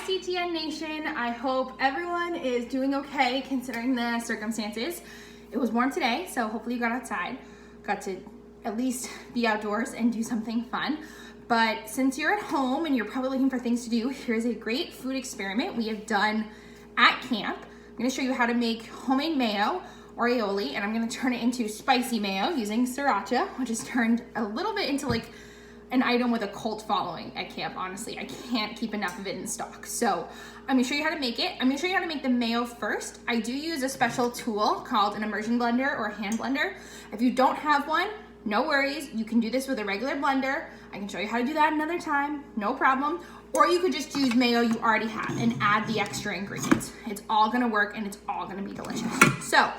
CTN Nation. I hope everyone is doing okay considering the circumstances. It was warm today, so hopefully you got outside, got to at least be outdoors and do something fun. But since you're at home and you're probably looking for things to do, here's a great food experiment we have done at camp. I'm gonna show you how to make homemade mayo or aioli, and I'm gonna turn it into spicy mayo using sriracha, which has turned a little bit into like an item with a cult following at camp. Honestly, I can't keep enough of it in stock. So I'm gonna show you how to make it. I'm gonna show you how to make the mayo first. I do use a special tool called an immersion blender or a hand blender. If you don't have one, no worries. You can do this with a regular blender. I can show you how to do that another time, no problem. Or you could just use mayo you already have and add the extra ingredients. It's all gonna work and it's all gonna be delicious. So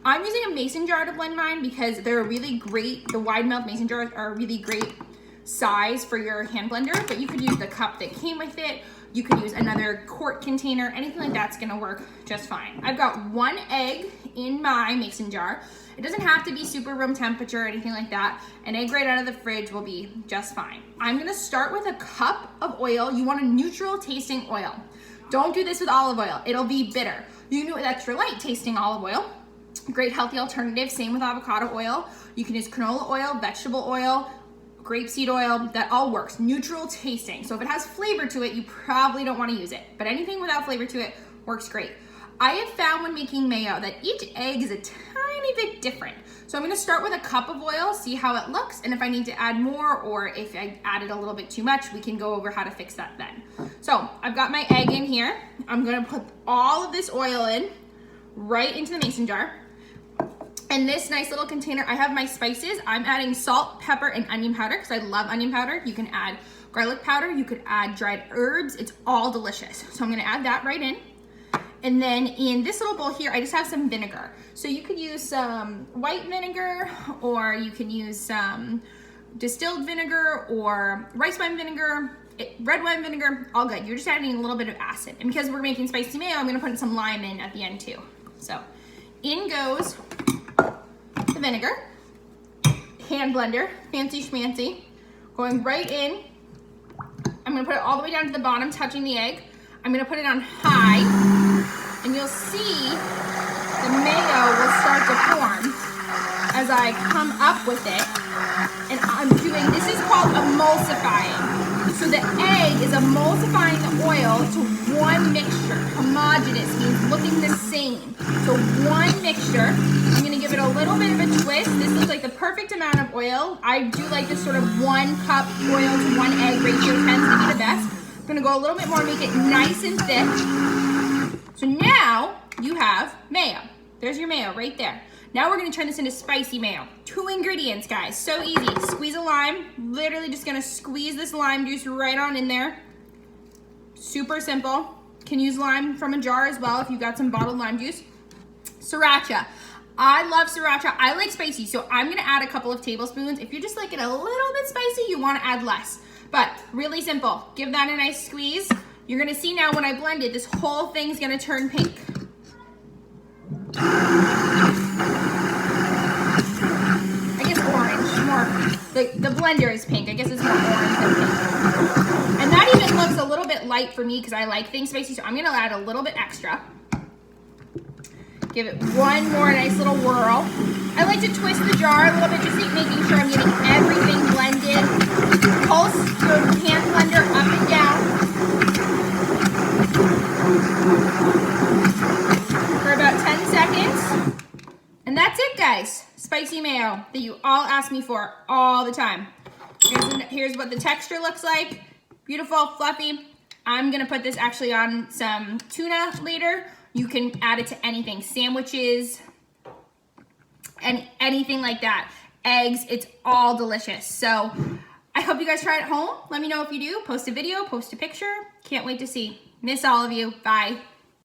I'm using a mason jar to blend mine because they're really great. The wide mouth mason jars are a really great size for your hand blender, but you could use the cup that came with it. You could use another quart container, anything like that's gonna work just fine. I've got 1 egg in my mason jar. It doesn't have to be super room temperature or anything like that. An egg right out of the fridge will be just fine. I'm gonna start with a cup of oil. You want a neutral tasting oil. Don't do this with olive oil, it'll be bitter. You can do it with extra light tasting olive oil. Great healthy alternative, same with avocado oil. You can use canola oil, vegetable oil, grapeseed oil, that all works. Neutral tasting. So if it has flavor to it, you probably don't want to use it. But anything without flavor to it works great. I have found when making mayo that each egg is a tiny bit different. So I'm going to start with a cup of oil, see how it looks, and if I need to add more or if I added a little bit too much, we can go over how to fix that then. So I've got my egg in here. I'm going to put all of this oil in right into the mason jar. In this nice little container, I have my spices. I'm adding salt, pepper, and onion powder because I love onion powder. You can add garlic powder. You could add dried herbs. It's all delicious. So I'm gonna add that right in. And then in this little bowl here, I just have some vinegar. So you could use some white vinegar, or you can use some distilled vinegar or rice wine vinegar, red wine vinegar, all good. You're just adding a little bit of acid. And because we're making spicy mayo, I'm gonna put some lime in at the end too. So in goes the vinegar, hand blender, fancy schmancy, going right in. I'm gonna put it all the way down to the bottom, touching the egg. I'm gonna put it on high, and you'll see the mayo will start to form as I come up with it. And I'm doing, this is called emulsifying. So the egg is emulsifying the oil to one mixture. Homogeneous means looking the same. So one mixture. I'm gonna give it a little bit of a twist. This looks like the perfect amount of oil. I do like this sort of 1 cup oil to 1 egg ratio tends to be the best. I'm gonna go a little bit more, make it nice and thick. So now you have mayo. There's your mayo right there. Now we're gonna turn this into spicy mayo. 2 ingredients, guys, so easy. Squeeze a lime, literally just gonna squeeze this lime juice right on in there. Super simple. Can use lime from a jar as well if you've got some bottled lime juice. Sriracha. I love sriracha. I like spicy, so I'm gonna add a couple of tablespoons. If you just like it a little bit spicy, you wanna add less. But really simple. Give that a nice squeeze. You're gonna see now when I blend it, this whole thing's gonna turn pink. I guess orange, more, the blender is pink. I guess it's more orange than pink. And that even looks a little bit light for me because I like things spicy, so I'm gonna add a little bit extra. Give it one more nice little whirl. I like to twist the jar a little bit, just making sure I'm getting everything blended. Pulse your hand blender up and down for about 10 seconds. And that's it, guys. Spicy mayo that you all ask me for all the time. Here's what the texture looks like. Beautiful, fluffy. I'm gonna put this actually on some tuna later. You can add it to anything, sandwiches, and anything like that. Eggs, it's all delicious. So I hope you guys try it at home. Let me know if you do. Post a video, post a picture. Can't wait to see. Miss all of you. Bye.